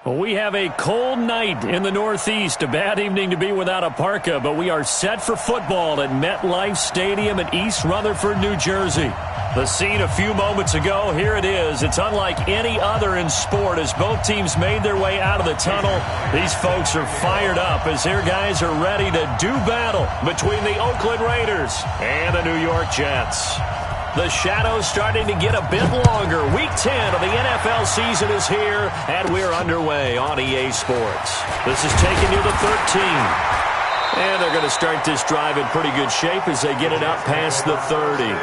Well, we have a cold night in the Northeast. A bad evening to be without a parka, but we are set for football at MetLife Stadium in East Rutherford, New Jersey. The scene a few moments ago, here it is. It's unlike any other in sport as both teams made their way out of the tunnel. These folks are fired up as their guys are ready to do battle between the Oakland Raiders and the New York Jets. The shadow's starting to get a bit longer. Week 10 of the NFL season is here, and we're underway on EA Sports. This is taking you to 13. And they're going to start this drive in pretty good shape as they get it up past the 30.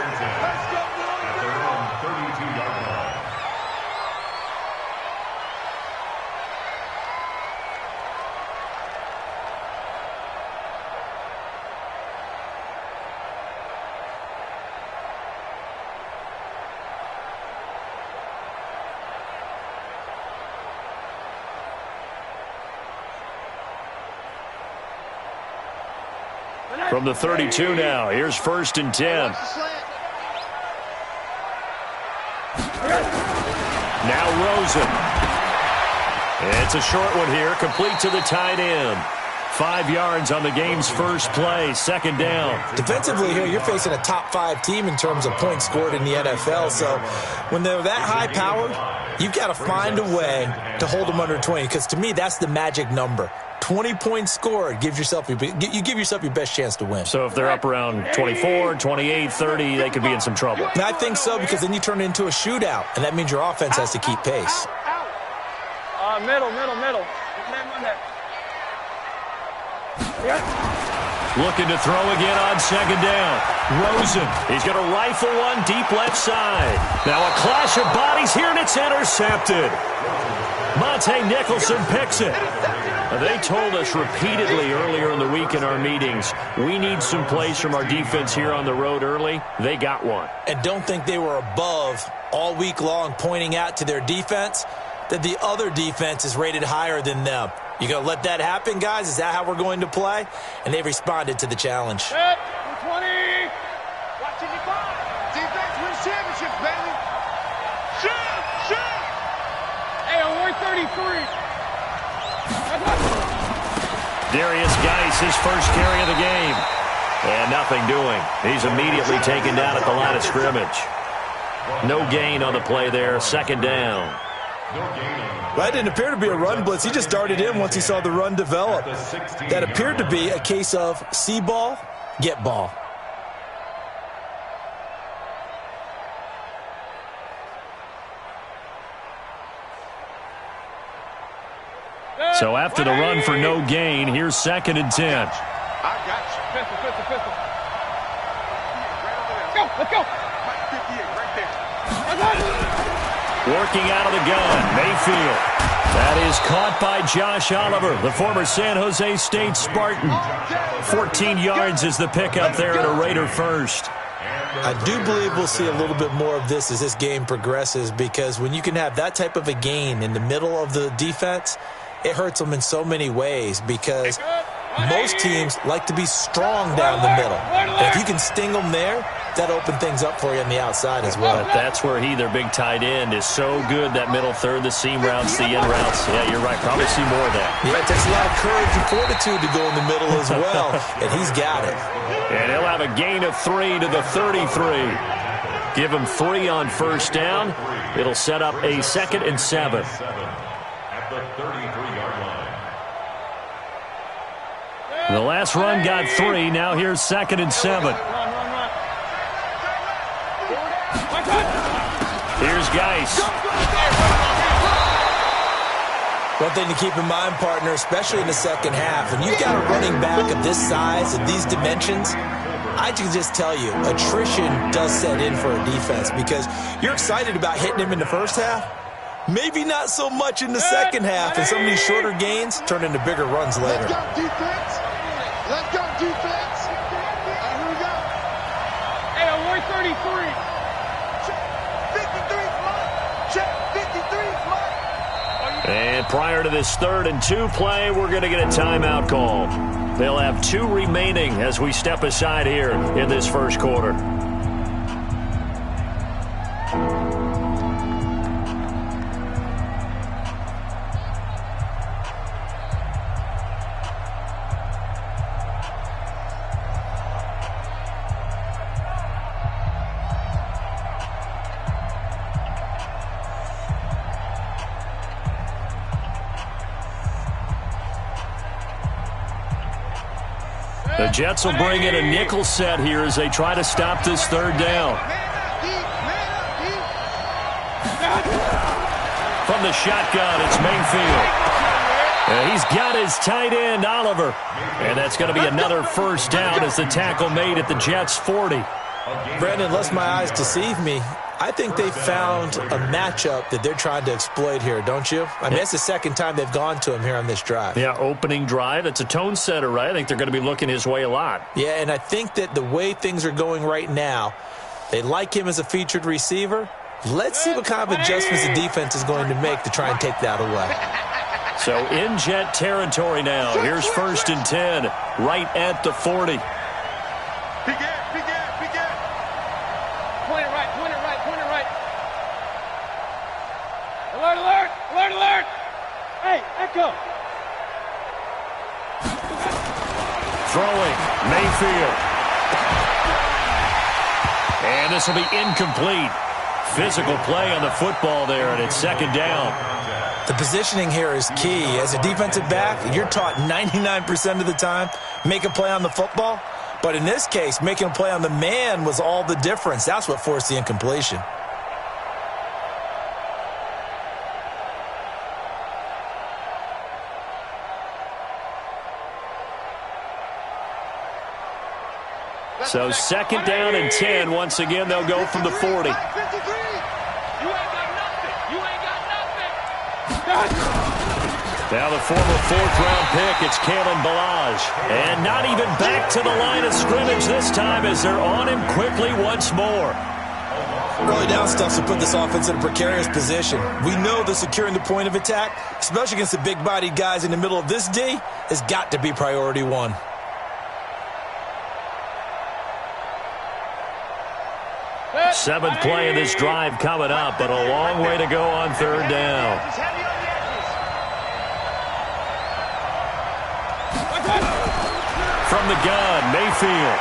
From the 32 now, here's 1st and 10. Now Rosen. It's a short one here, complete to the tight end. 5 yards on the game's first play, 2nd down. Defensively here, you're facing a top 5 team in terms of points scored in the NFL. So when they're that high powered, you've got to find a way to hold them under 20. Because to me, that's the magic number. 20 points scored, you give yourself your best chance to win. So if they're up around 24, 28, 30, they could be in some trouble. I think so, because then you turn it into a shootout, and that means your offense has to keep pace. Middle. Looking to throw again on 2nd down. Rosen, he's going to rifle one deep left side. Now a clash of bodies here, and it's intercepted. Monte Nicholson picks it. They told us repeatedly earlier in the week in our meetings, we need some plays from our defense here on the road early. They got one. And don't think they were above all week long pointing out to their defense that the other defense is rated higher than them. You going to let that happen, guys? Is that how we're going to play? And they responded to the challenge. 20. Watching you fly. Defense wins championships, baby. Shoot. Hey, on 133. Darius Geis, his first carry of the game. And nothing doing. He's immediately taken down at the line of scrimmage. No gain on the play there. 2nd down. That didn't appear to be a run blitz. He just darted in once he saw the run develop. That appeared to be a case of see ball, get ball. So after the run for no gain, here's 2nd and 10. I got you. Pistol. Let's go. 58 right there. Working out of the gun, Mayfield. That is caught by Josh Oliver, the former San Jose State Spartan. 14 yards is the pickup there at a Raider first. I do believe we'll see a little bit more of this as this game progresses, because when you can have that type of a gain in the middle of the defense, it hurts them in so many ways, because most teams like to be strong down the middle. And if you can sting them there, that opens things up for you on the outside as well. But that's where their big tight end, is so good, that middle third, the seam routes, the in routes. Yeah, you're right. Probably see more of that. Yeah, it takes a lot of courage and fortitude to go in the middle as well, and he's got it. And he'll have a gain of 3 to the 33. Give him 3 on 1st down. It'll set up a 2nd and 7. The last run got 3. Now here's 2nd and 7. Here's Geis. One thing to keep in mind, partner, especially in the second half, when you've got a running back of this size, of these dimensions, I can just tell you, attrition does set in for a defense, because you're excited about hitting him in the first half. Maybe not so much in the second half, and some of these shorter gains turn into bigger runs later. Let's go, defense. Let's go, defense. Here we go. Hey, on 133. Check 53's mine. Check 53's mine. And prior to this 3rd and 2 play, we're going to get a timeout call. They'll have 2 remaining as we step aside here in this first quarter. The Jets will bring in a nickel set here as they try to stop this third down. From the shotgun, it's Mayfield. And he's got his tight end, Oliver. And that's going to be another first down as the tackle made at the Jets' 40. Brandon, lest my eyes deceive me, I think they found a matchup that they're trying to exploit here, don't you? I mean, it's the second time they've gone to him here on this drive. Yeah, opening drive. It's a tone setter, right? I think they're going to be looking his way a lot. Yeah, and I think that the way things are going right now, they like him as a featured receiver. Let's see what kind of adjustments the defense is going to make to try and take that away. So in Jet territory now. Here's 1st and 10, right at the 40. Alert! Hey, Echo! Throwing, Mayfield. And this will be incomplete. Physical play on the football there, and it's 2nd down. The positioning here is key. As a defensive back, you're taught 99% of the time, make a play on the football. But in this case, making a play on the man was all the difference. That's what forced the incompletion. So 2nd down and 10. Once again, they'll go from the 40. Now the former 4th-round pick, it's Kalen Ballage. And not even back to the line of scrimmage this time as they're on him quickly once more. Early down stuff to put this offense in a precarious position. We know that securing the point of attack, especially against the big-bodied guys in the middle of this D, has got to be priority one. Seventh play of this drive coming up, but a long way to go on 3rd down. From the gun, Mayfield.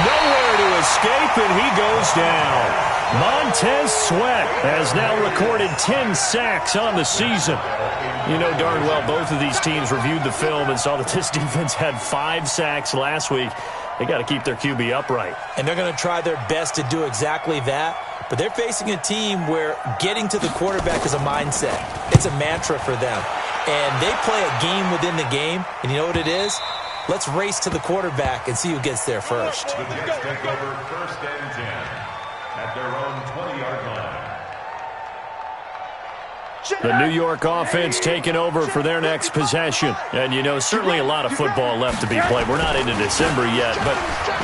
Nowhere to escape, and he goes down. Montez Sweat has now recorded 10 sacks on the season. You know darn well both of these teams reviewed the film and saw that this defense had 5 sacks last week. They got to keep their QB upright. And they're going to try their best to do exactly that. But they're facing a team where getting to the quarterback is a mindset. It's a mantra for them. And they play a game within the game. And you know what it is? Let's race to the quarterback and see who gets there first. The Jets take over 1st and 10 at their own 20-yard line. The New York offense taking over for their next possession. And, you know, certainly a lot of football left to be played. We're not into December yet, but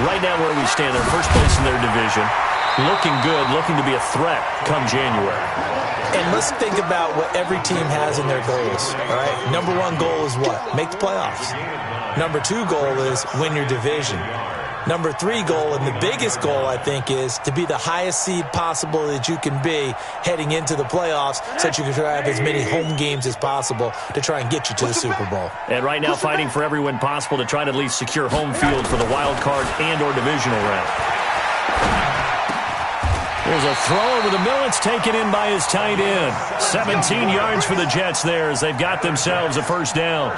right now where we stand, they're first place in their division. Looking good, looking to be a threat come January. And let's think about what every team has in their goals, all right? Number 1 goal is what? Make the playoffs. Number 2 goal is win your division. Number 3 goal, and the biggest goal, I think, is to be the highest seed possible that you can be heading into the playoffs so that you can have as many home games as possible to try and get you to the Super Bowl. And right now fighting for every win possible to try to at least secure home field for the wild card and or divisional round. There's a throw over the middle. It's taken in by his tight end. 17 yards for the Jets there as they've got themselves a 1st down.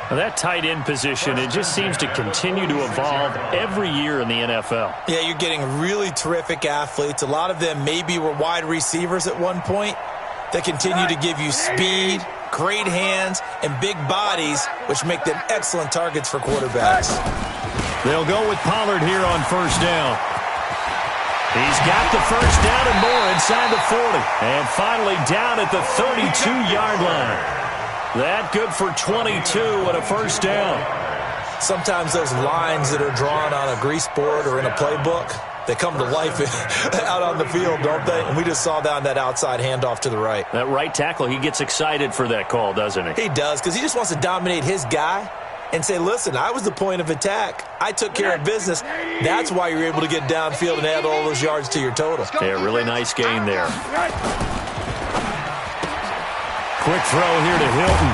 Now that tight end position, it just seems to continue to evolve every year in the NFL. Yeah, you're getting really terrific athletes. A lot of them maybe were wide receivers at one point. They continue to give you speed, great hands, and big bodies, which make them excellent targets for quarterbacks. They'll go with Pollard here on 1st down. He's got the 1st down and more inside the 40. And finally down at the 32-yard line. That good for 22 and a 1st down. Sometimes those lines that are drawn on a grease board or in a playbook, they come to life out on the field, don't they? And we just saw that on that outside handoff to the right. That right tackle, he gets excited for that call, doesn't he? He does, because he just wants to dominate his guy and say, listen, I was the point of attack. I took care of business. That's why you're able to get downfield and add all those yards to your total. Yeah, really nice gain there. Quick throw here to Hilton.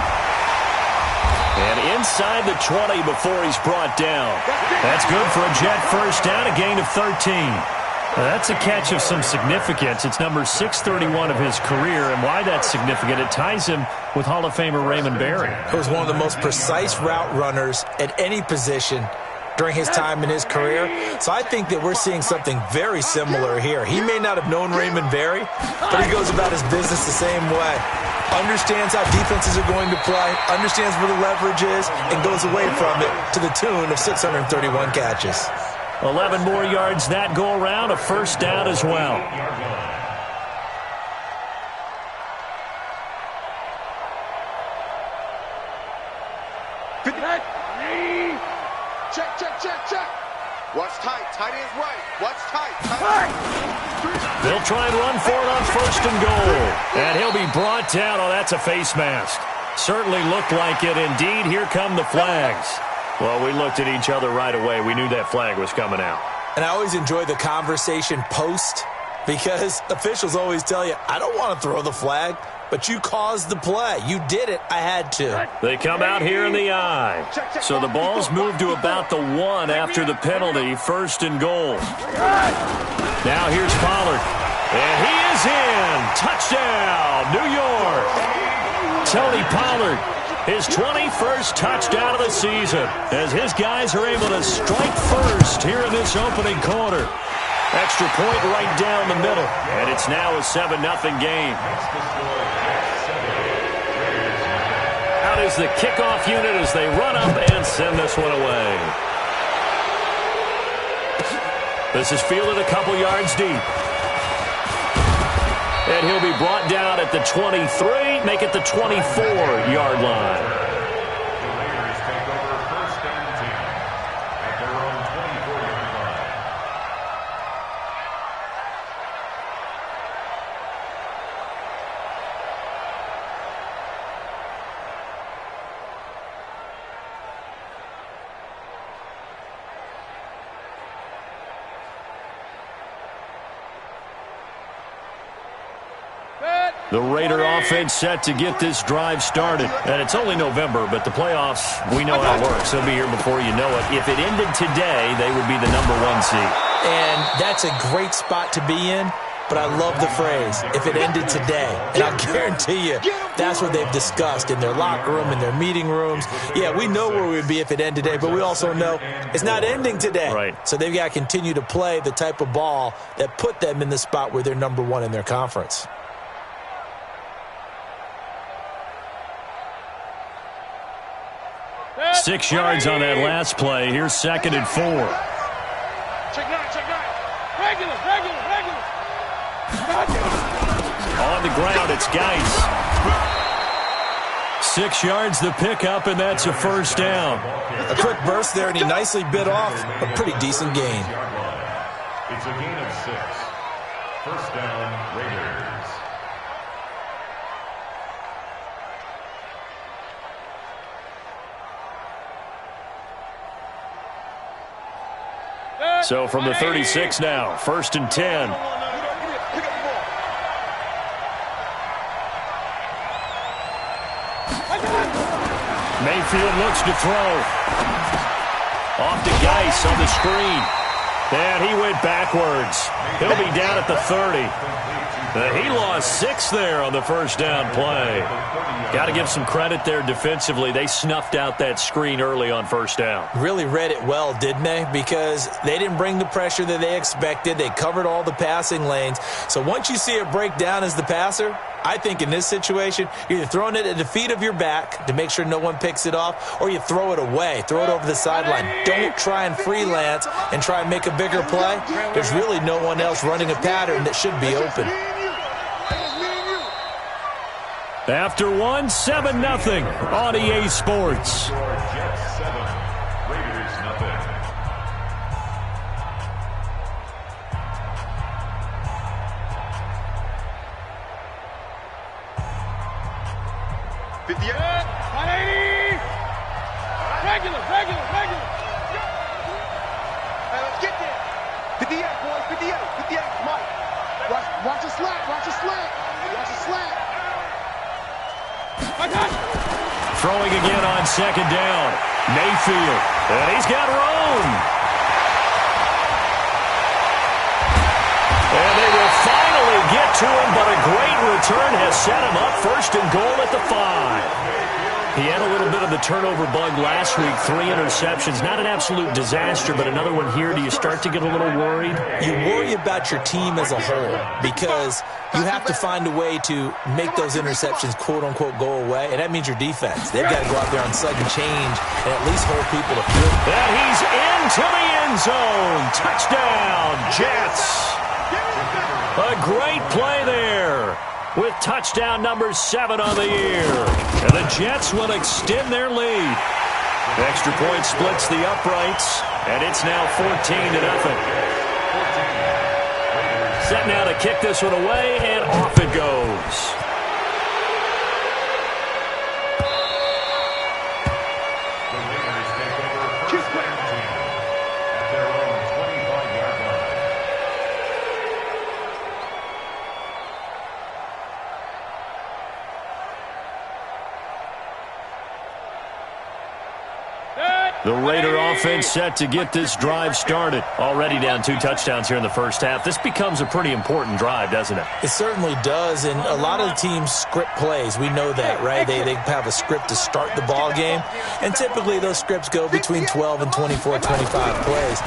And inside the 20 before he's brought down. That's good for a Jet 1st down, a gain of 13. That's a catch of some significance. It's number 631 of his career, and why that's significant, it ties him with Hall of Famer Raymond Berry. He was one of the most precise route runners at any position during his time in his career. So I think that we're seeing something very similar here. He may not have known Raymond Berry, but he goes about his business the same way. Understands how defenses are going to play, understands where the leverage is, and goes away from it to the tune of 631 catches. 11 more yards that go around, a first down as well. Check. Watch tight. Tight ends right. Watch tight. They'll try and run for it on first and goal. And he'll be brought down. Oh, that's a face mask. Certainly looked like it. Indeed, here come the flags. Well, we looked at each other right away. We knew that flag was coming out. And I always enjoy the conversation post because officials always tell you, I don't want to throw the flag, but you caused the play. You did it. I had to. They come out here in the eye. So the ball's moved to about the 1 after the penalty, first and goal. Now here's Pollard. And he is in. Touchdown, New York. Tony Pollard, his 21st touchdown of the season, as his guys are able to strike first here in this opening quarter. Extra point right down the middle, and it's now a 7-0 game. Out is the kickoff unit as they run up and send this one away. This is fielded a couple yards deep. And he'll be brought down at the 23, make it the 24-yard line. The Raider offense set to get this drive started. And it's only November, but the playoffs, we know how it works. They'll be here before you know it. If it ended today, they would be the #1 seed. And that's a great spot to be in, but I love the phrase, if it ended today. And I guarantee you, that's what they've discussed in their locker room, in their meeting rooms. Yeah, we know where we would be if it ended today, but we also know it's not ending today. Right. So they've got to continue to play the type of ball that put them in the spot where they're #1 in their conference. Six yards on that last play. Here's 2nd and 4. Check nine. Regular. On the ground, it's Geis. 6 yards the pickup, and that's a first down. A quick burst there, and he nicely bit off a pretty decent gain. It's a gain of 6. First down, Raiders. So from the 36 now, 1st and 10. Mayfield looks to throw. Off to Geis on the screen. And he went backwards. He'll be down at the 30. He lost 6 there on the first down play. Got to give some credit there defensively. They snuffed out that screen early on first down. Really read it well, didn't they? Because they didn't bring the pressure that they expected. They covered all the passing lanes. So once you see it break down as the passer, I think in this situation, you're either throwing it at the feet of your back to make sure no one picks it off, or you throw it away, throw it over the sideline. Don't try and freelance and try and make a bigger play. There's really no one else running a pattern that should be open. After 1, 7-0 on EA Sports. Jets 7, Raiders nothing. Regular. Hey, let's get there. 58, boys, 58, Mike. Watch a slant. Throwing again on 2nd down. Mayfield. And he's got room. to him, but a great return has set him up first and goal at the 5. He had a little bit of the turnover bug last week, 3 interceptions. Not an absolute disaster, but another one here. Do you start to get a little worried? You worry about your team as a whole because you have to find a way to make those interceptions, quote-unquote, go away, and that means your defense. They've got to go out there on sudden change and at least hold people to field. And he's into the end zone. Touchdown, Jets. A great play there, with touchdown number 7 on the year. And the Jets will extend their lead. The extra point splits the uprights, and it's now 14-0. Set now to kick this one away, and off it goes. The Raider offense set to get this drive started. Already down 2 touchdowns here in the first half. This becomes a pretty important drive, doesn't it? It certainly does, and a lot of the teams script plays. We know that, right? They have a script to start the ball game, and typically those scripts go between 12 and 24, 25 plays.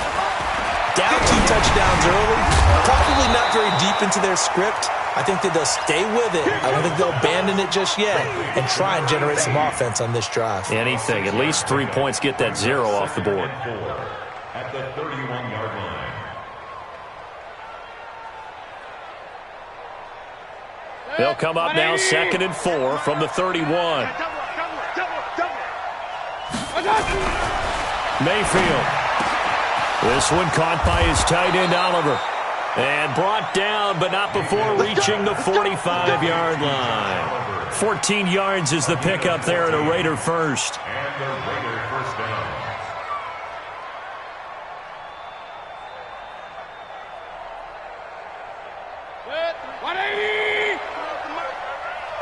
Down 2 touchdowns early, probably not very deep into their script. I think that they'll stay with it. I don't think they'll abandon it just yet and try and generate some offense on this drive. Anything. At least 3 points, get that 0 off the board. At the 31-yard line. They'll come up now 2nd and 4 from the 31. Mayfield. This one caught by his tight end, Oliver. And brought down, but not before reaching the 45-yard line. 14 yards is the pickup there at a Raider first. And the Raider first down.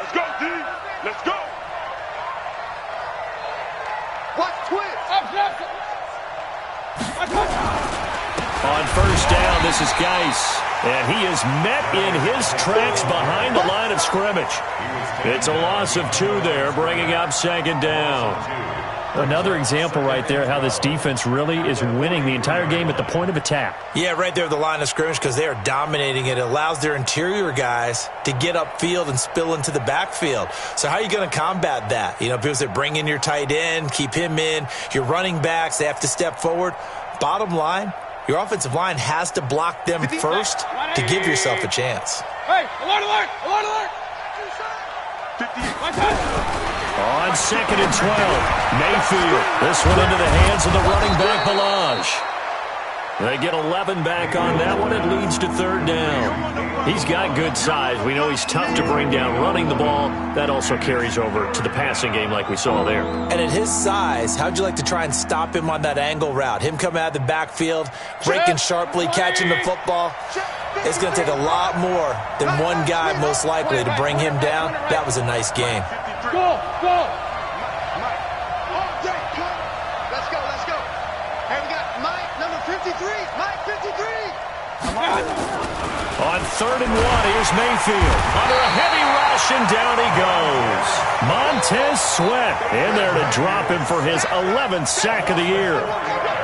Let's go, D. Let's go. Watch twist. On first down, this is Geis. And he is met in his tracks behind the line of scrimmage. It's a loss of 2 there, bringing up 2nd down. Another example right there how this defense really is winning the entire game at the point of attack. Yeah, right there at the line of scrimmage because they are dominating it. It allows their interior guys to get upfield and spill into the backfield. So how are you going to combat that? You know, people say bring in your tight end, keep him in. Your running backs, they have to step forward. Bottom line, your offensive line has to block them first to give yourself a chance. Hey, alert, alert, alert, alert. 58. On 2nd and 12, Mayfield. This one into the hands of the running back, Balaj. They get 11 back on that one. It leads to 3rd down. He's got good size. We know he's tough to bring down running the ball. That also carries over to the passing game like we saw there. And at his size, how'd you like to try and stop him on that angle route? Him coming out of the backfield, breaking sharply, catching the football. It's going to take a lot more than one guy most likely to bring him down. That was a nice game. Go, go. Let's go, let's go. Hey, we got Mike, number 53. Mike, 53. On 3rd and 1, here's Mayfield. Under a heavy rush, and down he goes. Montez Sweat in there to drop him for his 11th sack of the year.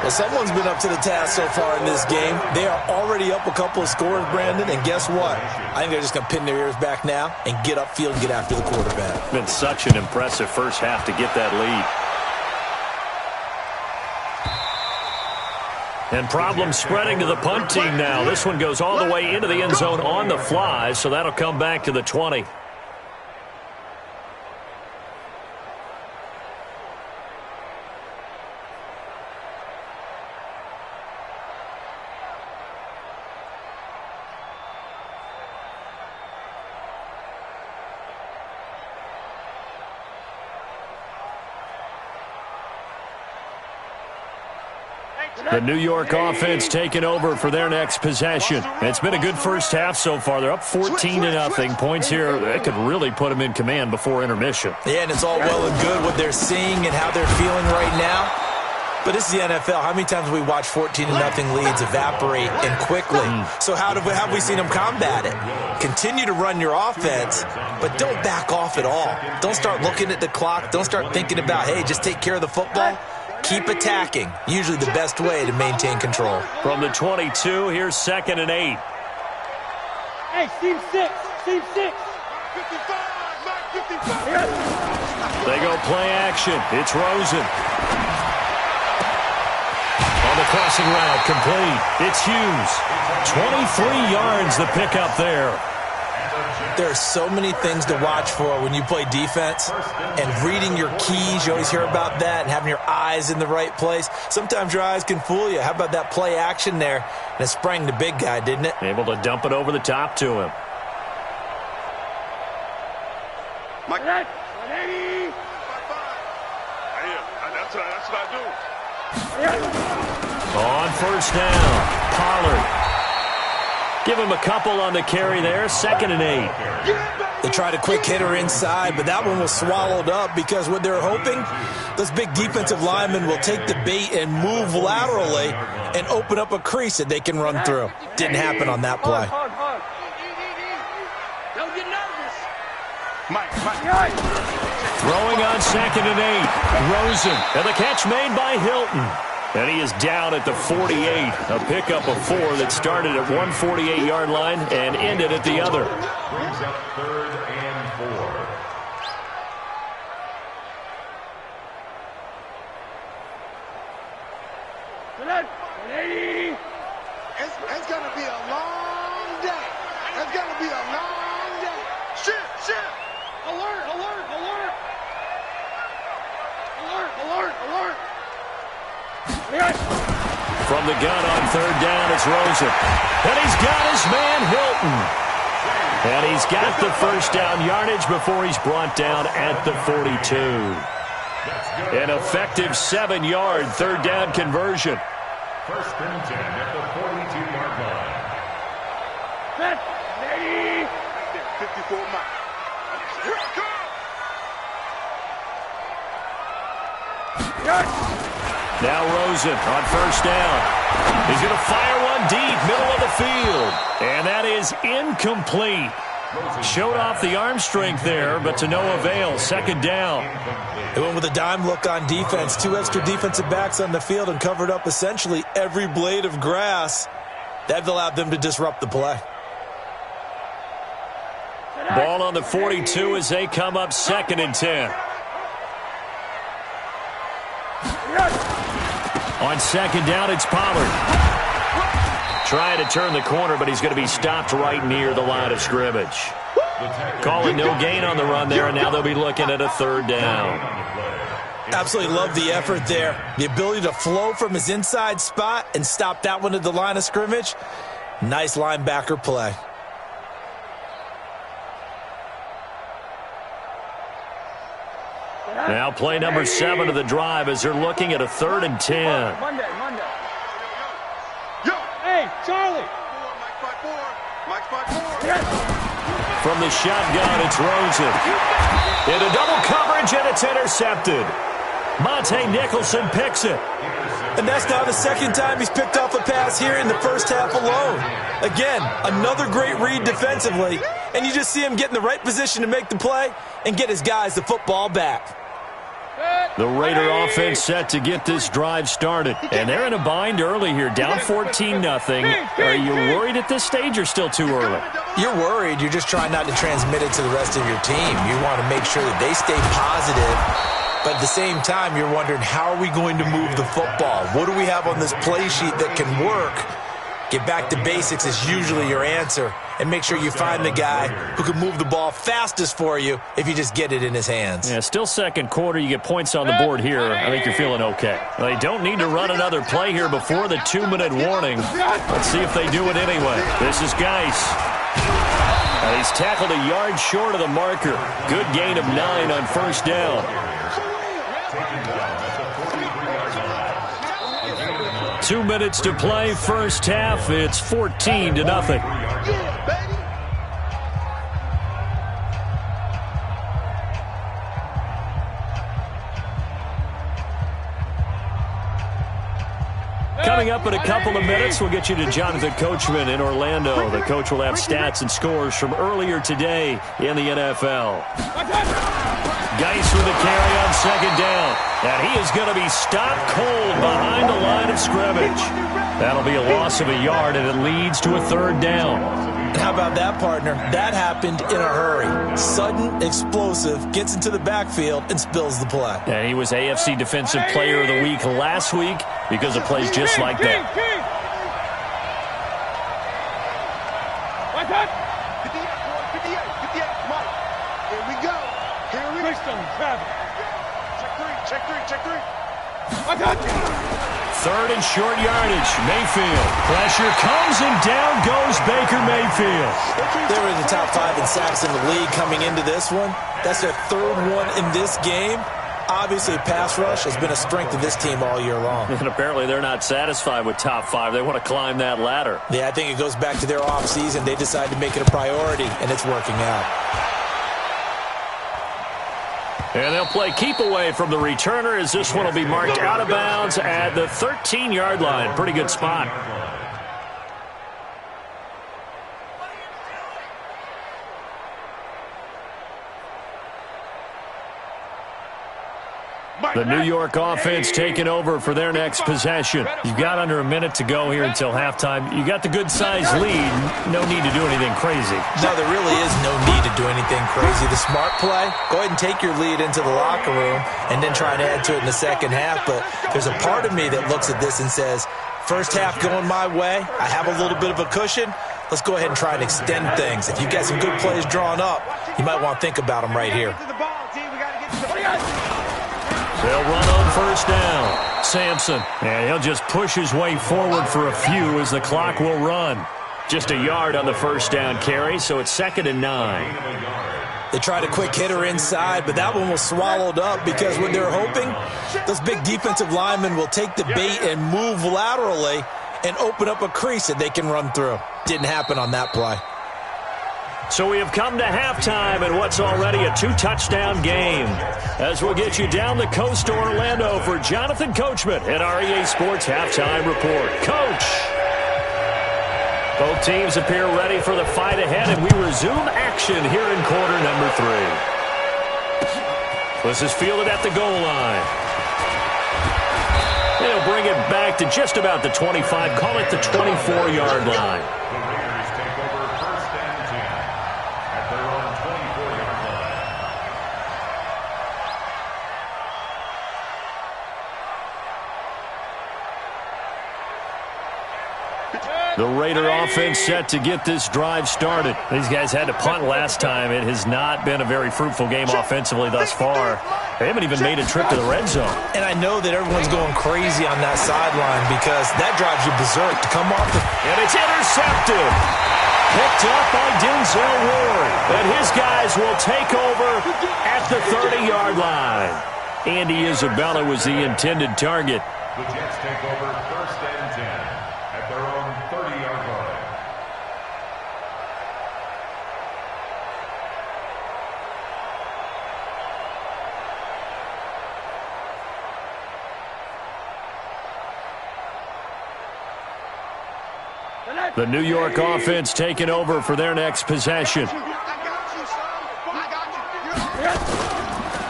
Well, someone's been up to the task so far in this game. They are already up a couple of scores, Brandon, and guess what? I think they're just going to pin their ears back now and get upfield and get after the quarterback. Been such an impressive first half to get that lead. And problems spreading to the punt team now. This one goes all the way into the end zone on the fly, so that'll come back to the 20. The New York offense taking over for their next possession. It's been a good first half so far. They're up 14-0. Points here, that could really put them in command before intermission. Yeah, and it's all well and good what they're seeing and how they're feeling right now. But this is the NFL. How many times have we watched 14-0 leads evaporate and quickly? So how have we seen them combat it? Continue to run your offense, but don't back off at all. Don't start looking at the clock. Don't start thinking about, hey, just take care of the football. Keep attacking. Usually the best way to maintain control. From the 22, here's 2nd and 8. Hey, team 6. Team 6. 55, Mike, 55. They go play action. It's Rosen. On the crossing route, complete. It's Hughes. 23 yards the pickup there. There are so many things to watch for when you play defense, and reading your keys, you always hear about that, and having your eyes in the right place. Sometimes your eyes can fool you. How about that play action there? And it sprang the big guy, didn't it? Able to dump it over the top to him. Mike. 180. That's what I do. On first down, Pollard. Give him a couple on the carry there, 2nd and 8. They tried a quick hitter inside, but that one was swallowed up because what they're hoping, those big defensive linemen will take the bait and move laterally and open up a crease that they can run through. Didn't happen on that play. Don't get nervous. Mike. Throwing on 2nd and 8. Rosen. And the catch made by Hilton. And he is down at the 48. A pickup of 4 that started at 148-yard line and ended at the other. Brings up 3rd and 4. It's going to be a long day. It's going to be a long day. Shit. Alert. From the gun on 3rd down, it's Rosen. And he's got his man Hilton. And he's got the first down yardage before he's brought down at the 42. An effective 7-yard 3rd down conversion. 1st and 10 at the 42-yard line. Set. Ready. 54 miles. Here I come. Now Rosen on first down. He's going to fire one deep, middle of the field. And that is incomplete. Showed off the arm strength there, but to no avail. 2nd down. They went with a dime look on defense. 2 extra defensive backs on the field and covered up essentially every blade of grass. That allowed them to disrupt the play. Ball on the 42 as they come up 2nd and 10. On 2nd down, it's Pollard. Trying to turn the corner, but he's going to be stopped right near the line of scrimmage. Calling no gain on the run there, and now they'll be looking at a 3rd down. Absolutely love the effort there. The ability to flow from his inside spot and stop that one at the line of scrimmage. Nice linebacker play. Now play number 7 of the drive as they're looking at a 3rd and 10. Monday. Yo, hey, Charlie. Mike 5-4. From the shotgun, it's Rosen. Into double coverage, and it's intercepted. Monte Nicholson picks it. And that's now the 2nd time he's picked off a pass here in the first half alone. Again, another great read defensively, and you just see him get in the right position to make the play and get his guys the football back. The Raider offense set to get this drive started. And they're in a bind early here, down 14-0. Are you worried at this stage or still too early? You're worried. You're just trying not to transmit it to the rest of your team. You want to make sure that they stay positive. But at the same time, you're wondering, how are we going to move the football? What do we have on this play sheet that can work? Get back to basics is usually your answer. And make sure you find the guy who can move the ball fastest for you if you just get it in his hands. Yeah, still 2nd quarter. You get points on the board here. I think you're feeling okay. Well, they don't need to run another play here before the 2-minute warning. Let's see if they do it anyway. This is Geis. He's tackled a yard short of the marker. Good gain of 9 on first down. 2 minutes to play, first half. It's 14-0. Coming up in a couple of minutes, we'll get you to Jonathan Coachman in Orlando. The coach will have stats and scores from earlier today in the NFL. Geis with a carry on second down. And he is going to be stopped cold behind the line of scrimmage. That'll be a loss of a yard, and it leads to a third down. How about that, partner? That happened in a hurry. Sudden, explosive, gets into the backfield, and spills the play. And he was AFC Defensive Player of the Week last week because of plays just like that. Here we go. Check three. Third and short yardage. Mayfield. Pressure comes and down goes Baker Mayfield. They were in the top 5 in sacks in the league coming into this one. That's their third one in this game. Obviously, pass rush has been a strength of this team all year long. And apparently they're not satisfied with top 5. They want to climb that ladder. Yeah, I think it goes back to their offseason. They decided to make it a priority, and it's working out. And they'll play keep away from the returner as this one will be marked out of bounds at the 13-yard line. Pretty good spot. The New York offense taking over for their next possession. You've got under a minute to go here until halftime. You got the good-sized lead. No need to do anything crazy. No, there really is no need to do anything crazy. The smart play, go ahead and take your lead into the locker room and then try and add to it in the second half. But there's a part of me that looks at this and says, first half going my way, I have a little bit of a cushion. Let's go ahead and try and extend things. If you've got some good plays drawn up, you might want to think about them right here. They'll run on first down. Sampson. And he'll just push his way forward for a few as the clock will run. Just a yard on the first down carry, so it's 2nd and 9. They tried a quick hitter inside, but that one was swallowed up because what they're hoping, those big defensive linemen will take the bait and move laterally and open up a crease that they can run through. Didn't happen on that play. So we have come to halftime in what's already a 2-touchdown game. As we'll get you down the coast to Orlando for Jonathan Coachman at REA Sports Halftime Report. Coach! Both teams appear ready for the fight ahead, and we resume action here in quarter number 3. This is fielded at the goal line. And he'll bring it back to just about the 25, call it the 24-yard line. The Raider offense set to get this drive started. These guys had to punt last time. It has not been a very fruitful game offensively thus far. They haven't even made a trip to the red zone. And I know that everyone's going crazy on that sideline because that drives you berserk to come off the... And it's intercepted. Picked up by Denzel Ward. And his guys will take over at the 30-yard line. Andy Isabella was the intended target. The Jets take over 1st and 10 at their own 30-yard line. The New York offense taking over for their next possession.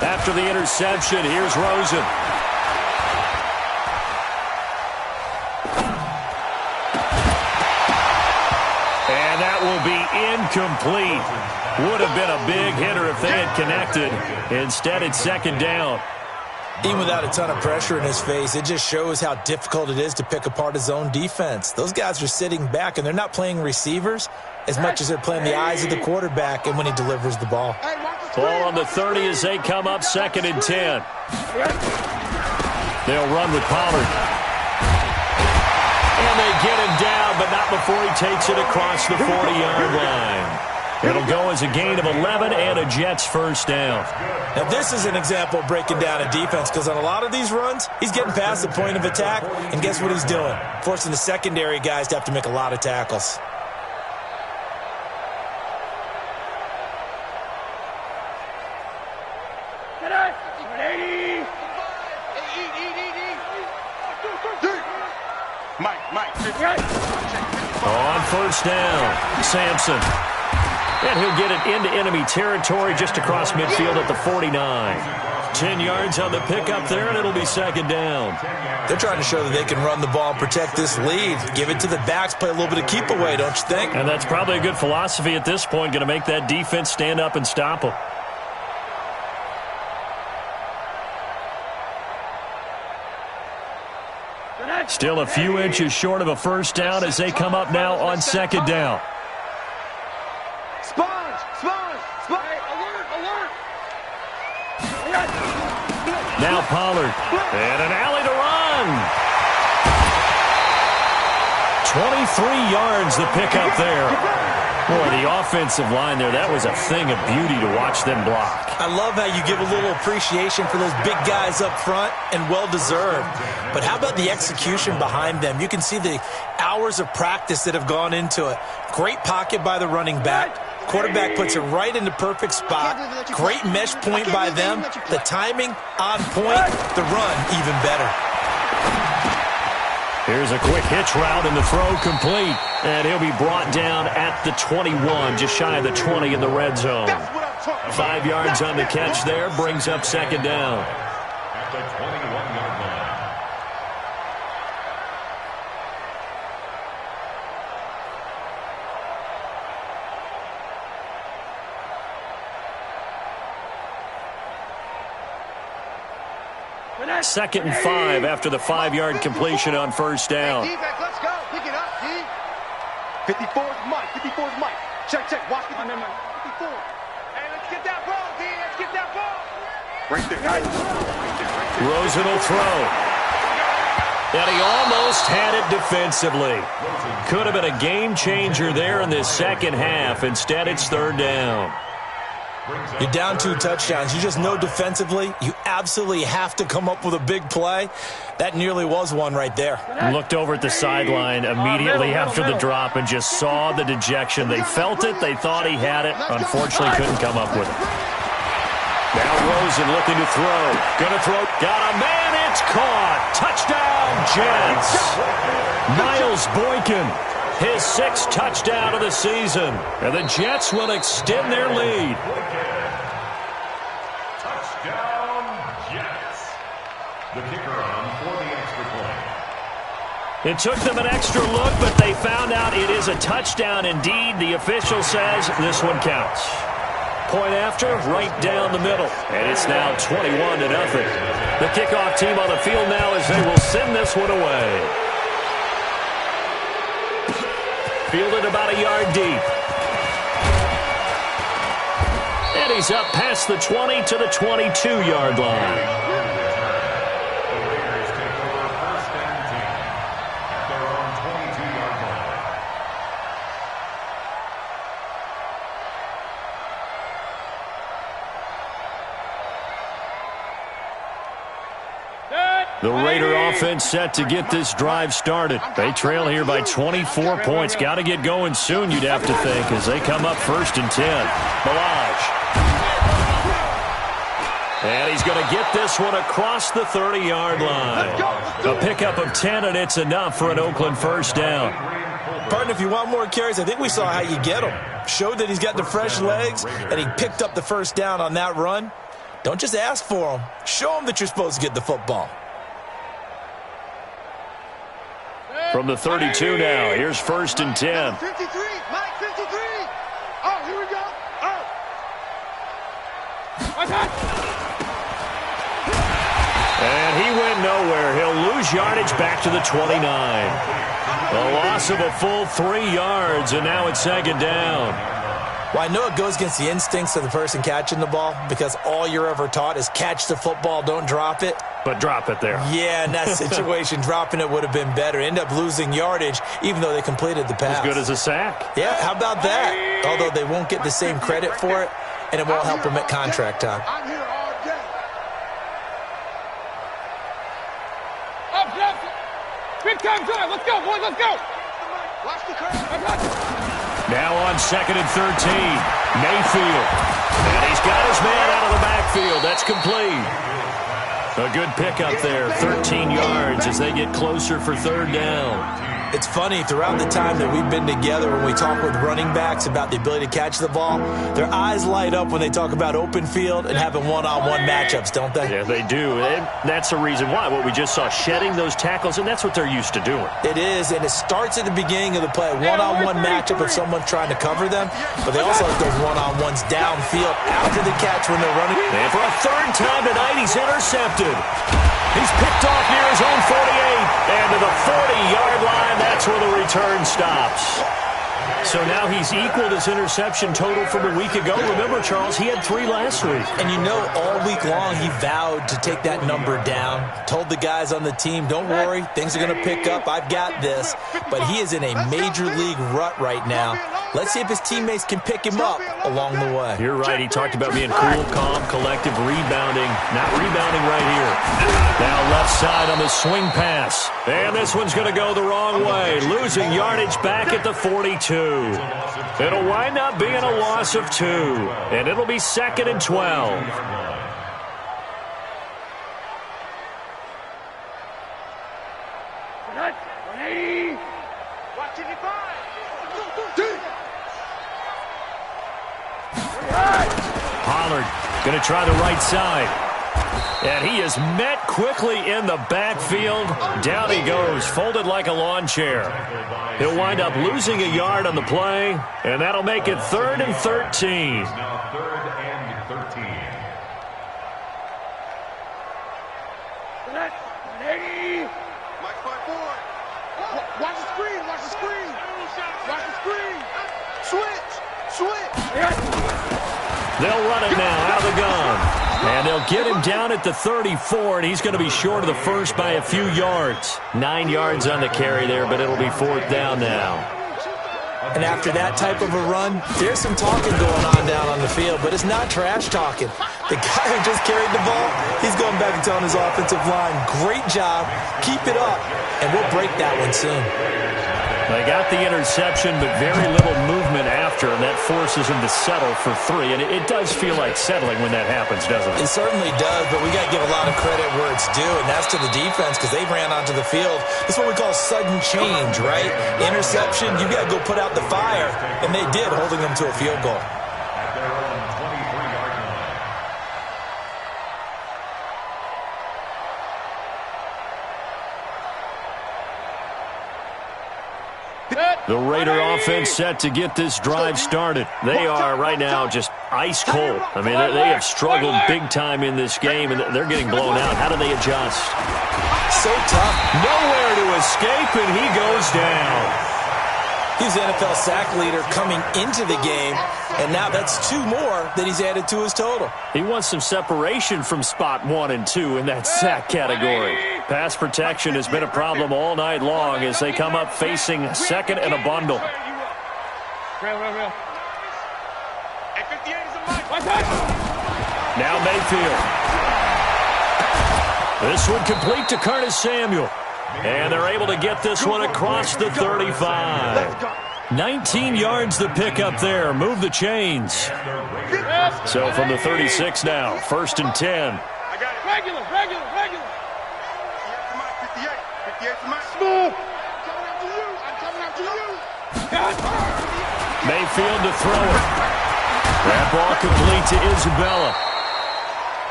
After the interception, here's Rosen. And that will be incomplete. Would have been a big hitter if they had connected. Instead, it's 2nd down. Even without a ton of pressure in his face, it just shows how difficult it is to pick apart his own defense. Those guys are sitting back, and they're not playing receivers as much as they're playing the eyes of the quarterback and when he delivers the ball. Ball on the 30 as they come up 2nd and 10. They'll run with Pollard. And they get him down, but not before he takes it across the 40-yard line. It'll go as a gain of 11 and a Jets first down. Now, this is an example of breaking down a defense because on a lot of these runs, he's getting past the point of attack, and guess what he's doing? Forcing the secondary guys to have to make a lot of tackles. On first down, Sampson. And he'll get it into enemy territory just across midfield at the 49. 10 yards on the pickup there, and it'll be second down. They're trying to show that they can run the ball and protect this lead. Give it to the backs, play a little bit of keep away, don't you think? And that's probably a good philosophy at this point, going to make that defense stand up and stop them. Still a few inches short of a first down as they come up now on second down. Sponge! Sponge! Sponge! Alert! Alert! Now Pollard. And an alley to run. 23 yards the pickup there. Boy, the offensive line there, that was a thing of beauty to watch them block. I love how you give a little appreciation for those big guys up front, and well-deserved. But how about the execution behind them? You can see the hours of practice that have gone into it. Great pocket by the running back. Quarterback puts it right in the perfect spot. Great mesh point by them. The timing on point. The run even better. Here's a quick hitch route and the throw complete. And he'll be brought down at the 21, just shy of the 20 in the red zone. 5 yards on the catch there, brings up second down. At the 21-yard line. Second and 5 after the 5-yard completion on first down. Defense, let's go. Pick it up, D. 54's Mike. 54's Mike. Check, check. Watch it. 54. Hey, let's get that ball, D. Let's get that ball. Right there. Rosen will throw. And he almost had it defensively. Could have been a game changer there in this second half. Instead, it's third down. You're down 2 touchdowns. You just know defensively you absolutely have to come up with a big play. That nearly was one right there. Looked over at the sideline immediately after the drop and just saw the dejection. They felt it. They thought he had it. Unfortunately, couldn't come up with it. Now Rosen looking to throw. Gonna throw. Got a man. It's caught. Touchdown, Jets. Miles Boykin. His 6th touchdown of the season. And the Jets will extend their lead. Touchdown, Jets. The kicker on for the extra point. It took them an extra look, but they found out it is a touchdown indeed. The official says this one counts. Point after, right down the middle. And it's now 21-0. The kickoff team on the field now as they will send this one away. Fielded about a yard deep. And he's up past the 20 to the 22-yard line. The Raiders take over first and 10 at their own 22-yard line. The Raider offense set to get this drive started. They trail here by 24 points. Got to get going soon, you'd have to think, as they come up first and 10. Balaj. And he's going to get this one across the 30-yard line. A pickup of 10, and it's enough for an Oakland first down. Partner, if you want more carries, I think we saw how you get him. Showed that he's got the fresh legs, and he picked up the first down on that run. Don't just ask for him. Show him that you're supposed to get the football. From the 32 now, here's first and 10. 53, Mike, 53. Oh, here we go. Oh. And he went nowhere. He'll lose yardage back to the 29. A loss of a full 3 yards, and now it's second down. Well, I know it goes against the instincts of the person catching the ball because all you're ever taught is catch the football, don't drop it. But drop it there. Yeah, in that situation, dropping it would have been better. End up losing yardage, even though they completed the pass. As good as a sack. Yeah, how about that? Although they won't get the same credit for it, and it won't help them at contract time. I'm here all day. Big time drive. Let's go, boys. Let's go. Watch the curve. Now on second and 13, Mayfield. And he's got his man out of the backfield. That's complete. A good pickup there, 13 yards as they get closer for third down. It's funny, throughout the time that we've been together, when we talk with running backs about the ability to catch the ball, their eyes light up when they talk about open field and having one-on-one matchups, don't they? Yeah, they do. And that's the reason why. What we just saw, shedding those tackles, and that's what they're used to doing. It is, and it starts at the beginning of the play. One-on-one matchup if someone's trying to cover them, but they also have those one-on-ones downfield after the catch when they're running. And for a third time tonight, he's intercepted. He's picked off near his own 48, and to the 40-yard line, that's where the return stops. So now he's equaled his interception total from a week ago. Remember, Charles, he had 3 last week. And you know, all week long he vowed to take that number down. Told the guys on the team, don't worry, things are going to pick up. I've got this. But he is in a major league rut right now. Let's see if his teammates can pick him up along the way. You're right. He talked about being cool, calm, collective, rebounding. Not rebounding right here. Now left side on the swing pass. And this one's going to go the wrong way. Losing yardage back at the 42. It'll wind up being a loss of 2. And it'll be 2nd and 12. Pollard going to try the right side. And he is met quickly in the backfield. Down he goes, folded like a lawn chair. He'll wind up losing a yard on the play, and that'll make it 3rd and 13. Now 3rd and 13. Mike, my boy. Watch the screen, watch the screen. Watch the screen. Switch. They'll run it now out of the gun. And they'll get him down at the 34, and he's going to be short of the first by a few yards. 9 yards on the carry there, but it'll be 4th down now. And after that type of a run, there's some talking going on down on the field, but it's not trash talking. The guy who just carried the ball, he's going back and telling his offensive line, great job, keep it up, and we'll break that one soon. They got the interception, but very little movement after, and that forces him to settle for 3. And it does feel like settling when that happens, doesn't it? It certainly does, but we got to give a lot of credit where it's due, and that's to the defense because they ran onto the field. This is what we call sudden change, right? Interception, you got to go put out the fire, and they did, holding them to a field goal. At their own 23-yard line. The Raider offense set to get this drive started. They are right now just ice cold. I mean, they have struggled big time in this game, and they're getting blown out. How do they adjust? So tough. Nowhere to escape, and he goes down. He's the NFL sack leader coming into the game, and now that's 2 more that he's added to his total. He wants some separation from spot 1 and 2 in that sack category. Pass protection has been a problem all night long as they come up facing 2nd and a bundle. Now Mayfield. This one complete to Curtis Samuel. And they're able to get this one across the 35. 19 yards the pick up there. Move the chains. So from the 36 now, 1st and 10. Regular. 58 for Mike. Smooth. I'm coming after you. Mayfield to throw it. That ball complete to Isabella.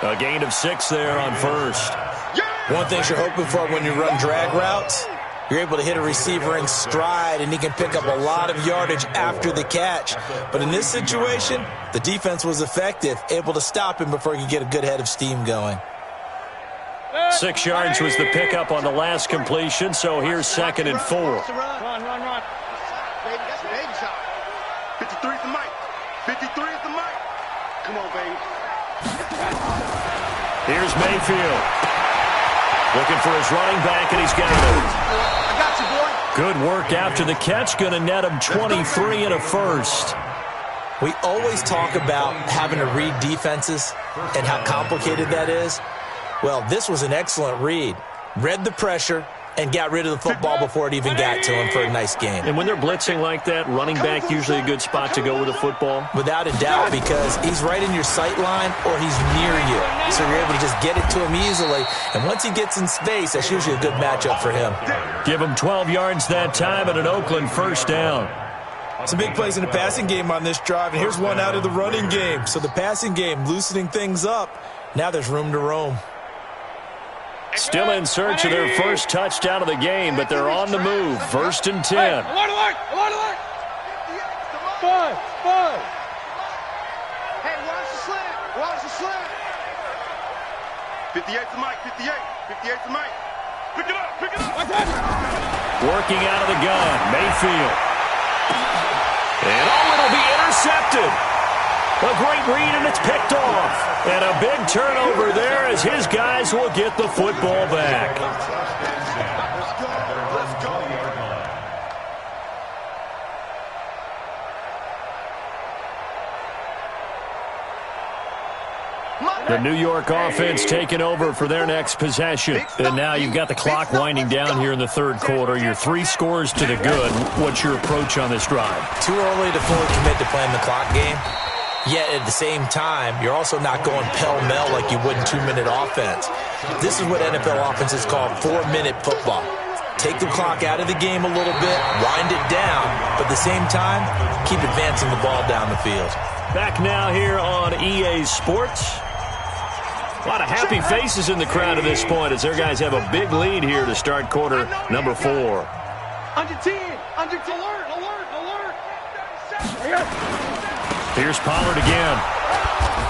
A gain of 6 there on 1st. One thing you're hoping for when you run drag routes, you're able to hit a receiver in stride, and he can pick up a lot of yardage after the catch. But in this situation, the defense was effective, able to stop him before he could get a good head of steam going. 6 yards was the pickup on the last completion, so here's 2nd and 4. Run. Baby, that's a baby shot. 53 for Mike. 53 for Mike. Come on, baby. Here's Mayfield. Looking for his running back, and he's got it. I got you, boy. Good work after the catch. Going to net him 23 and a first. We always talk about having to read defenses and how complicated that is. Well, this was an excellent read. Read the pressure, and got rid of the football before it even got to him for a nice gain. And when they're blitzing like that, running back usually a good spot to go with the football? Without a doubt, because he's right in your sight line or he's near you. So you're able to just get it to him easily. And once he gets in space, that's usually a good matchup for him. Give him 12 yards that time and an Oakland first down. Some big plays in the passing game on this drive, and here's one out of the running game. So the passing game loosening things up. Now there's room to roam. Still in search of their first touchdown of the game, but they're on the move. First and 10. Alert, alert, alert, alert. 5, 5. Hey, watch the slant. Watch the slant. 58 to Mike. 58. 58 to Mike. Pick it up. Pick it up. Working out of the gun, Mayfield. And it'll be intercepted. A great read, and it's picked off. And a big turnover there as his guys will get the football back. The New York offense taking over for their next possession. And now you've got the clock winding down here in the third quarter. You're 3 scores to the good. What's your approach on this drive? Too early to fully commit to playing the clock game. Yet at the same time, you're also not going pell-mell like you would in 2-minute offense. This is what NFL offenses call 4-minute football. Take the clock out of the game a little bit, wind it down, but at the same time, keep advancing the ball down the field. Back now here on EA Sports. A lot of happy faces in the crowd at this point as their guys have a big lead here to start quarter number 4. Under 10. Under 10. Alert, alert, alert. Here's Pollard again.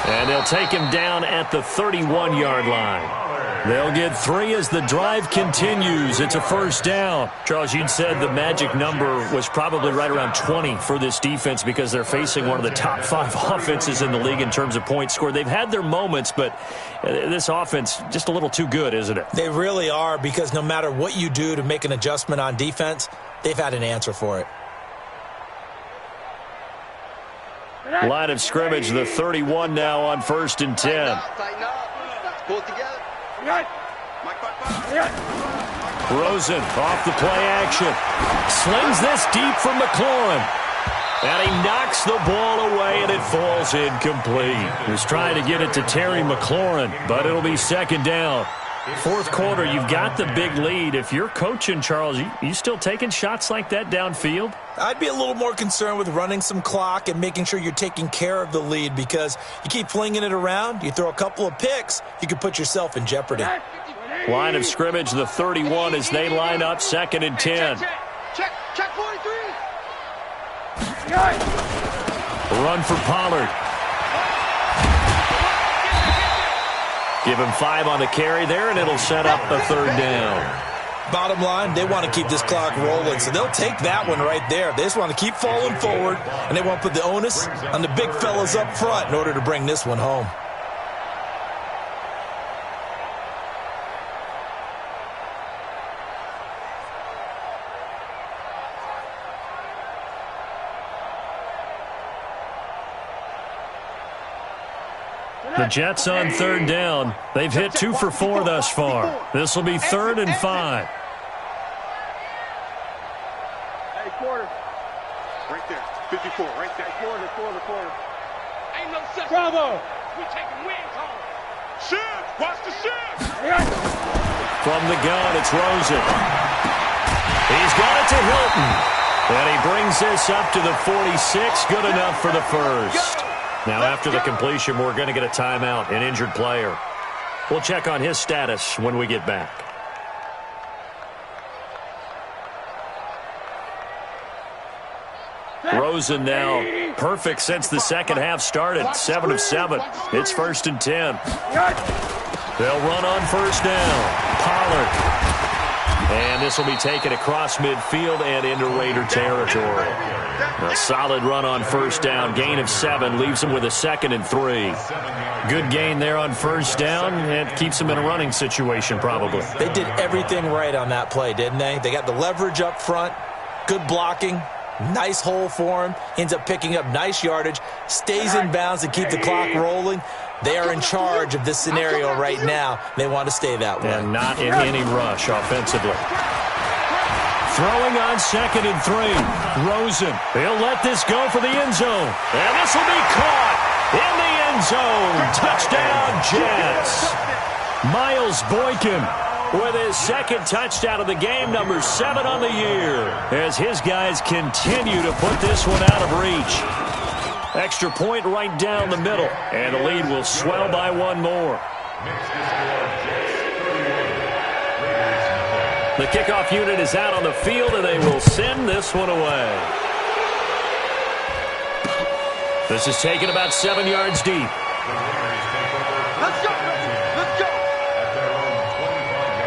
And they'll take him down at the 31-yard line. They'll get 3 as the drive continues. It's a first down. Charles, you'd said the magic number was probably right around 20 for this defense because they're facing one of the top 5 offenses in the league in terms of points scored. They've had their moments, but this offense just a little too good, isn't it? They really are, because no matter what you do to make an adjustment on defense, they've had an answer for it. Line of scrimmage, the 31 now on first and 10. Tighten up. Pull it together. Rosen off the play action. Slings this deep from McLaurin. And he knocks the ball away, and it falls incomplete. He's trying to get it to Terry McLaurin, but it'll be second down. Fourth quarter, you've got the big lead. If you're coaching, Charles, you still taking shots like that downfield? I'd be a little more concerned with running some clock and making sure you're taking care of the lead, because you keep flinging it around, you throw a couple of picks, you could put yourself in jeopardy. Line of scrimmage, the 31 as they line up, second and 10. Check 43. Run for Pollard. Give him 5 on the carry there, and it'll set up a third down. Bottom line, they want to keep this clock rolling, so they'll take that one right there. They just want to keep falling forward, and they want to put the onus on the big fellas up front in order to bring this one home. The Jets on third down. They've hit 2 for 4 thus far. This will be 3rd and 5. Hey, quarter. Right there. 54. Right there. Quarter. Ain't no such. Bravo. We taking wins home. Shift. Watch the shift. From the gun, it's Rosen. He's got it to Hilton. And he brings this up to the 46. Good enough for the first. Now, after the completion, we're going to get a timeout, an injured player. We'll check on his status when we get back. Rosen now perfect since the second half started. 7 of 7. It's 1st and 10. They'll run on first down. Pollard. And this will be taken across midfield and into Raider territory. A solid run on first down. Gain of 7 leaves them with a 2nd and 3. Good gain there on first down. It keeps them in a running situation probably. They did everything right on that play, didn't they? They got the leverage up front, good blocking, nice hole for him, ends up picking up nice yardage, stays in bounds to keep the clock rolling. They are in charge of this scenario right now. They want to stay that way. And not in any rush offensively. Throwing on 2nd and 3. Rosen. He'll let this go for the end zone. And this will be caught in the end zone. Touchdown, Jets. Miles Boykin with his 2nd touchdown of the game, number 7 on the year, as his guys continue to put this one out of reach. Extra point right down the middle, and the lead will swell by 1 more. The kickoff unit is out on the field, and they will send this one away. This is taken about 7 yards deep. Let's go. Let's go. At their own 25-yard line.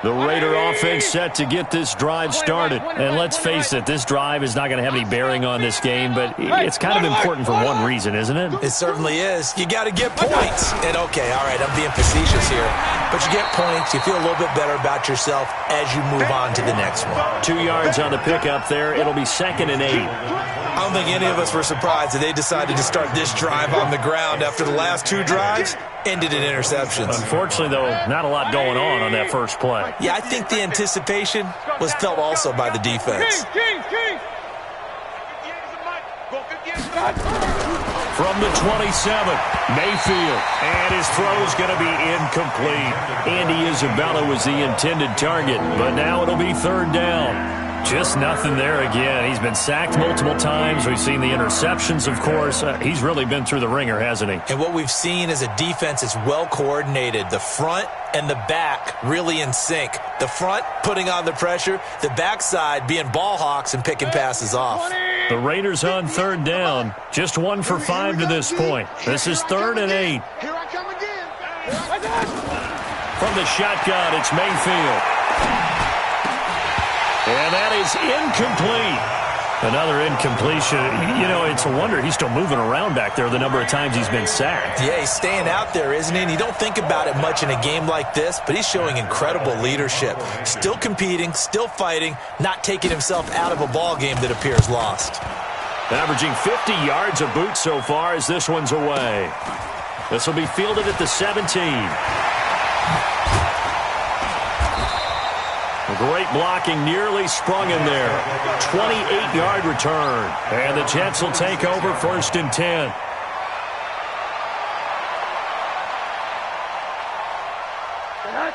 The Raider offense set to get this drive started. And let's face it, this drive is not going to have any bearing on this game, but it's kind of important for one reason, isn't it? It certainly is. You got to get points. And okay, all right, I'm being facetious here. But you get points, you feel a little bit better about yourself as you move on to the next one. 2 yards on the pickup there. It'll be 2nd and 8. I don't think any of us were surprised that they decided to start this drive on the ground after the last 2 drives ended in interceptions. Unfortunately, though, not a lot going on that first play. Yeah, I think the anticipation was felt also by the defense. From the 27, Mayfield, and his throw's going to be incomplete. Andy Isabella was the intended target, but now it'll be 3rd down. Just nothing there again. He's been sacked multiple times. We've seen the interceptions, of course. He's really been through the ringer, hasn't he? And what we've seen is a defense that's well coordinated. The front and the back really in sync. The front putting on the pressure, the backside being ball hawks and picking passes off. The Raiders on 3rd down. Just 1 for 5 to this point. This is 3rd and 8. Here I come again. From the shotgun, it's Mayfield. And that is incomplete. Another incompletion. You know, it's a wonder he's still moving around back there the number of times he's been sacked. Yeah, he's staying out there, isn't he? And you don't think about it much in a game like this, but he's showing incredible leadership. Still competing, still fighting, not taking himself out of a ball game that appears lost. Averaging 50 yards a boot so far as this one's away. This will be fielded at the 17. Great blocking, nearly sprung in there. 28-yard return. And the Jets will take over 1st and 10.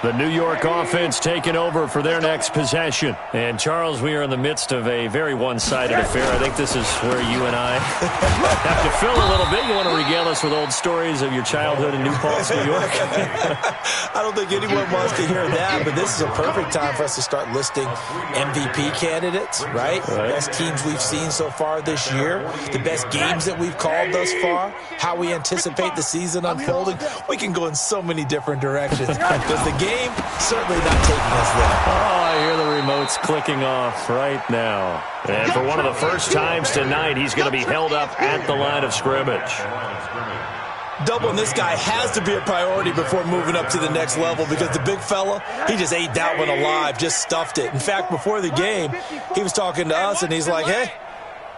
The New York offense taking over for their next possession. And, Charles, we are in the midst of a very one-sided affair. I think this is where you and I have to fill a little bit. You want to regale us with old stories of your childhood in New Paltz, New York? I don't think anyone wants to hear that, but this is a perfect time for us to start listing MVP candidates, right? Best teams we've seen so far this year, the best games that we've called thus far, how we anticipate the season unfolding. We can go in so many different directions because the game certainly not taking us there. Oh, I hear the remotes clicking off right now. And for one of the first times tonight, he's going to be held up at the line of scrimmage. Doubling this guy has to be a priority before moving up to the next level because the big fella, he just ate that one alive, just stuffed it. In fact, before the game, he was talking to us, and he's like, hey,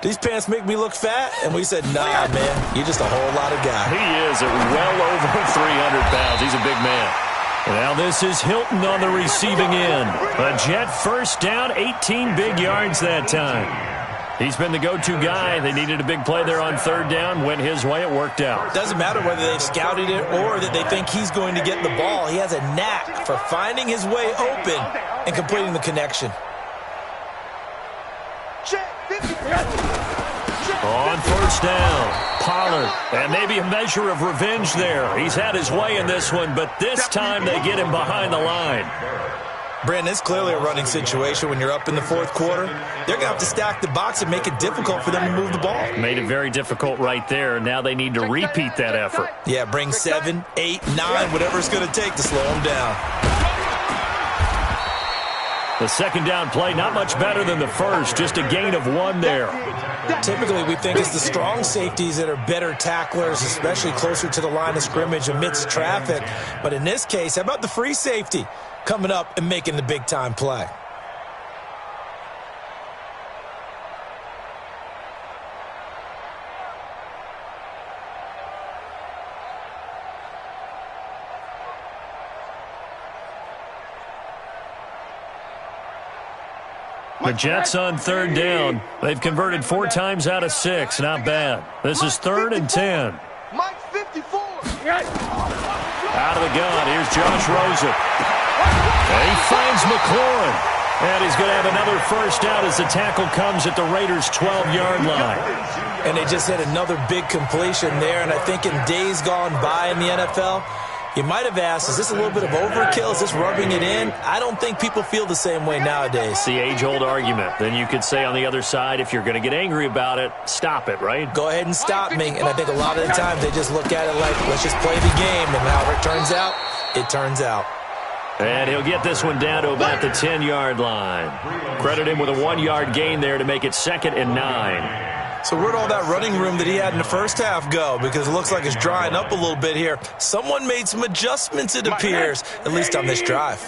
these pants make me look fat? And we said, nah, man, you're just a whole lot of guy. He is at well over 300 pounds. He's a big man. Now this is Hilton on the receiving end. A Jet first down, 18 big yards that time. He's been the go-to guy. They needed a big play there on 3rd down. Went his way. It worked out. Doesn't matter whether they've scouted it or that they think he's going to get the ball. He has a knack for finding his way open and completing the connection. On 1st down, Pollard, and maybe a measure of revenge there. He's had his way in this one, but this time they get him behind the line. Brandon, it's clearly a running situation when you're up in the 4th quarter. They're going to have to stack the box and make it difficult for them to move the ball. Made it very difficult right there. Now they need to repeat that effort. Yeah, bring 7, 8, 9, whatever it's going to take to slow them down. The 2nd down play, not much better than the first, just a gain of 1 there. Typically, we think it's the strong safeties that are better tacklers, especially closer to the line of scrimmage amidst traffic. But in this case, how about the free safety coming up and making the big-time play? The Jets on third down. They've converted 4 times out of 6. Not bad. This is 3rd and 10. Mike 54. Out of the gun. Here's Josh Rosen. And he finds McLaurin. And he's going to have another first down as the tackle comes at the Raiders' 12-yard line. And they just had another big completion there. And I think in days gone by in the NFL, you might have asked, is this a little bit of overkill? Is this rubbing it in? I don't think people feel the same way nowadays. It's the age-old argument. Then you could say on the other side, if you're going to get angry about it, stop it, right? Go ahead and stop me. And I think a lot of the times they just look at it like, let's just play the game. And however it turns out, it turns out. And he'll get this one down to about the 10-yard line. Credit him with a 1-yard gain there to make it 2nd and 9. So where'd all that running room that he had in the first half go? Because it looks like it's drying up a little bit here. Someone made some adjustments, it appears, at least on this drive.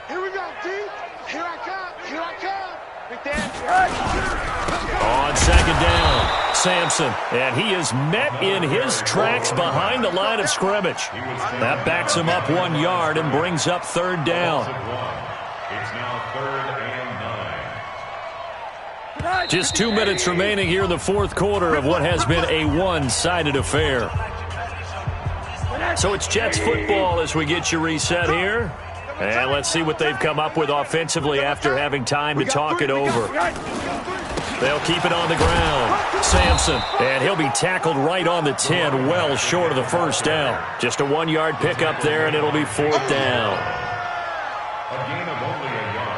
Here we go, D. Here I come. Here I come. On 2nd down, Sampson. And he is met in his tracks behind the line of scrimmage. That backs him up 1 yard and brings up 3rd down. It's now 3rd and 9. Just 2 minutes remaining here in the 4th quarter of what has been a one-sided affair. So it's Jets football as we get you reset here. And let's see what they've come up with offensively after having time to talk it over. They'll keep it on the ground. Sampson, and he'll be tackled right on the 10, well short of the first down. Just a 1-yard pickup there, and it'll be 4th down. A gain of only a yard.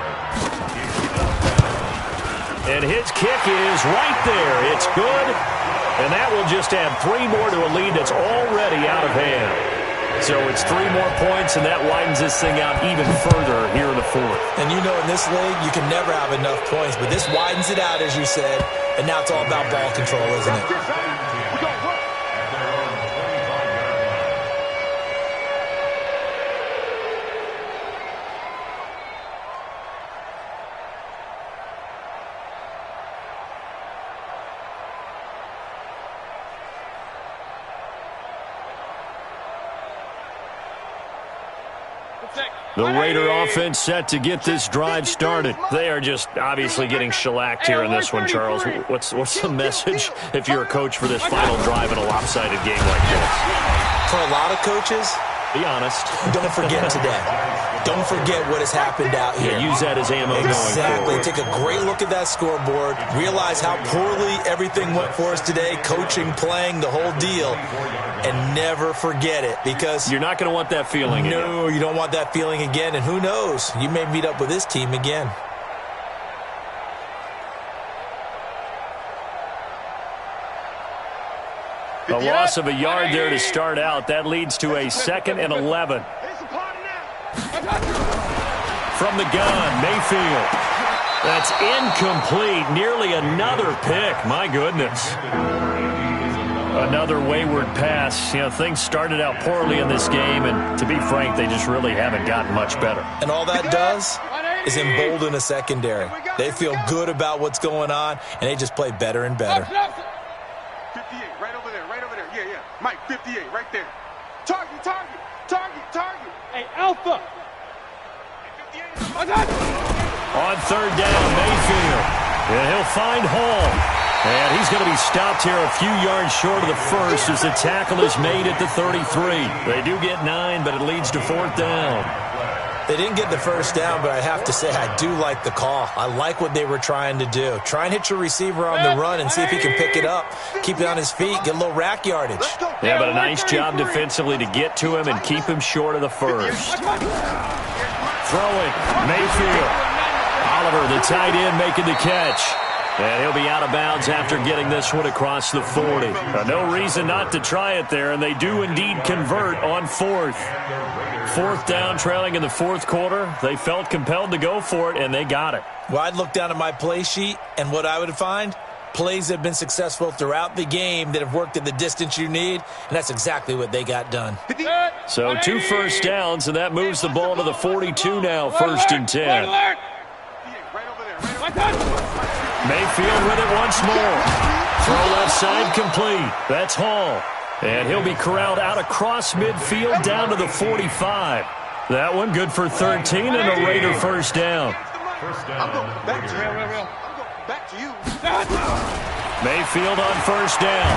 And his kick is right there. It's good. And that will just add 3 more to a lead that's already out of hand. So it's 3 more points, and that widens this thing out even further here in the 4th. And you know in this league, you can never have enough points, but this widens it out, as you said, and now it's all about ball control, isn't it? The Raider offense set to get this drive started. They are just obviously getting shellacked here in this one, Charles. What's the message if you're a coach for this final drive in a lopsided game like this? For a lot of coaches, be honest. Don't forget today. Don't forget what has happened out here. Yeah, use that as ammo exactly. going forward. Take a great look at that scoreboard. Realize how poorly everything went for us today. Coaching, playing, the whole deal. And never forget it, because you're not going to want that feeling again. No, you don't want that feeling again. And who knows? You may meet up with this team again. A loss of a yard there to start out. That leads to a 2nd and 11. From the gun, Mayfield. That's incomplete. Nearly another pick. My goodness. Another wayward pass. You know, things started out poorly in this game, and to be frank, they just really haven't gotten much better. And all that does is embolden a secondary. They feel good about what's going on, and they just play better and better. 58, right over there, right over there. Yeah, yeah. Mike, 58, right there. Target, target, target, target. Hey, Alpha. On 3rd down, Mayfield. And he'll find Hall. And he's going to be stopped here a few yards short of the first as the tackle is made at the 33. They do get 9, but it leads to 4th down. They didn't get the first down, but I have to say I do like the call. I like what they were trying to do. Try and hit your receiver on the run and see if he can pick it up. Keep it on his feet, get a little rack yardage. Yeah, but a nice job defensively to get to him and keep him short of the first. Throwing, Mayfield. Oliver, the tight end, making the catch. And he'll be out of bounds after getting this one across the 40. No reason not to try it there, and they do indeed convert on 4th. 4th down, trailing in the 4th quarter. They felt compelled to go for it, and they got it. Well, I'd look down at my play sheet, and what I would find, plays that have been successful throughout the game that have worked at the distance you need, and that's exactly what they got done. So 2 first downs, and that moves the ball to the 42 now, 1st and 10. Mayfield with it once more. Throw left side complete. That's Hall. And he'll be corralled out across midfield down to the 45. That one good for 13 and a Raider first down. I'm going back to you. I'm going back to you. Mayfield on first down.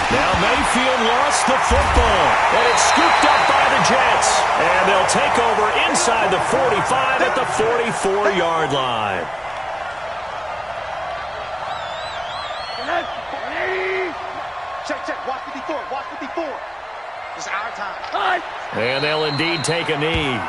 Now Mayfield lost the football, and it's scooped up by the Jets. And they'll take over inside the 45 at the 44-yard line. Check. Watch 54. Watch 54. It's our time. And they'll indeed take a knee.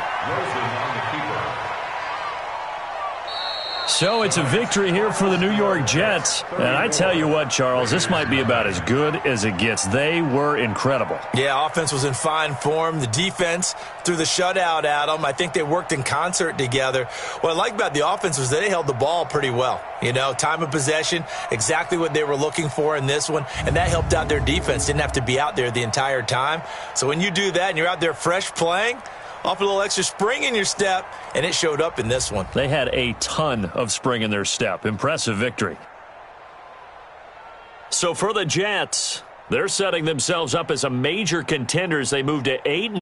So it's a victory here for the New York Jets. And I tell you what, Charles, this might be about as good as it gets. They were incredible. Yeah, offense was in fine form. The defense threw the shutout at them. I think they worked in concert together. What I like about the offense was they held the ball pretty well. You know, time of possession, exactly what they were looking for in this one, and that helped out their defense. Didn't have to be out there the entire time. So when you do that and you're out there fresh playing, off a little extra spring in your step, and it showed up in this one. They had a ton of spring in their step. Impressive victory. So for the Jets, they're setting themselves up as a major contender as they move to 8.